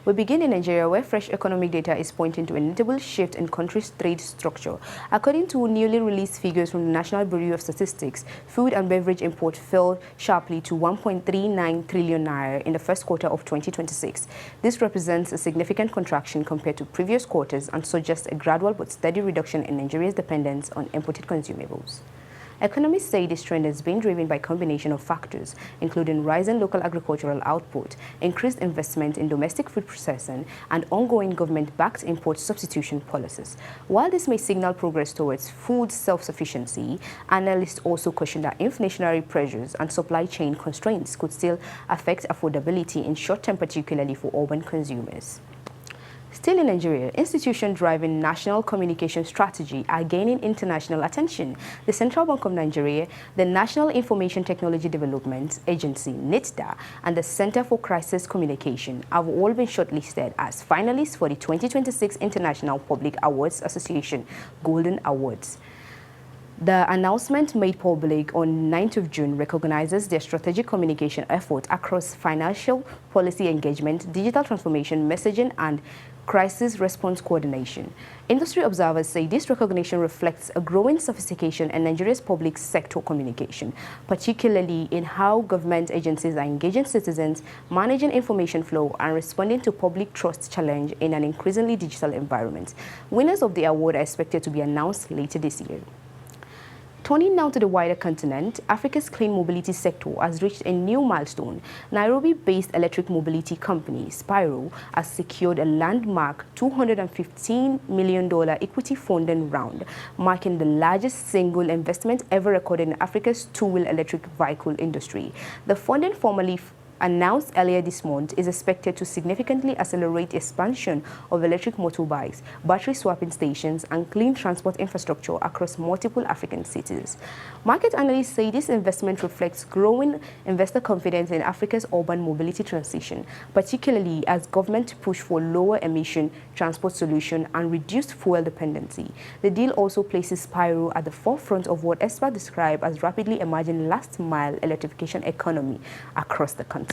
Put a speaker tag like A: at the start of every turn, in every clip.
A: We begin in Nigeria, where fresh economic data is pointing to a notable shift in country's trade structure. According to newly released figures from the National Bureau of Statistics, food and beverage import fell sharply to 1.39 trillion naira in the first quarter of 2026. This represents a significant contraction compared to previous quarters and suggests a gradual but steady reduction in Nigeria's dependence on imported consumables. Economists say this trend has been driven by a combination of factors, including rising local agricultural output, increased investment in domestic food processing, and ongoing government-backed import substitution policies. While this may signal progress towards food self-sufficiency, analysts also caution that inflationary pressures and supply chain constraints could still affect affordability in short term, particularly for urban consumers. Still in Nigeria, institutions driving national communication strategy are gaining international attention. The Central Bank of Nigeria, the National Information Technology Development Agency, NITDA, and the Center for Crisis Communication have all been shortlisted as finalists for the 2026 International Public Awards Association Golden Awards. The announcement made public on 9th of June recognizes their strategic communication effort across financial policy engagement, digital transformation, messaging, and crisis response coordination. Industry observers say this recognition reflects a growing sophistication in Nigeria's public sector communication, particularly in how government agencies are engaging citizens, managing information flow, and responding to public trust challenge in an increasingly digital environment. Winners of the award are expected to be announced later this year. Turning now to the wider continent, Africa's clean mobility sector has reached a new milestone. Nairobi-based electric mobility company Spiro has secured a landmark $215 million equity funding round, marking the largest single investment ever recorded in Africa's two-wheel electric vehicle industry. The funding formally announced earlier this month is expected to significantly accelerate expansion of electric motorbikes, battery swapping stations, and clean transport infrastructure across multiple African cities. Market analysts say this investment reflects growing investor confidence in Africa's urban mobility transition, particularly as government push for lower emission transport solution and reduced fuel dependency. The deal also places Spiro at the forefront of what experts describe as rapidly emerging last-mile electrification economy across the continent.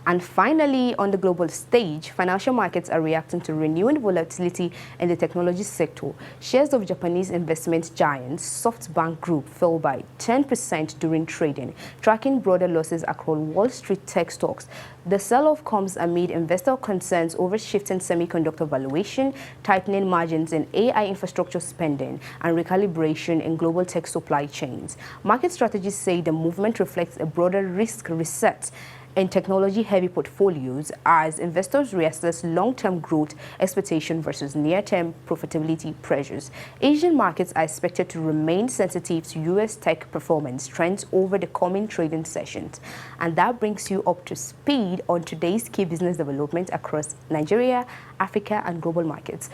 A: And finally, on the global stage, financial markets are reacting to renewed volatility in the technology sector. Shares of Japanese investment giant SoftBank Group fell by 10% during trading, tracking broader losses across Wall Street tech stocks. The sell-off comes amid investor concerns over shifting semiconductor valuation, tightening margins in AI infrastructure spending, and recalibration in global tech supply chains. Market strategists say the movement reflects a broader risk reset in technology-heavy portfolios as investors reassess long-term growth expectation versus near-term profitability pressures. Asian markets are expected to remain sensitive to U.S. tech performance trends over the coming trading sessions. And that brings you up to speed on today's key business developments across Nigeria, Africa, and global markets.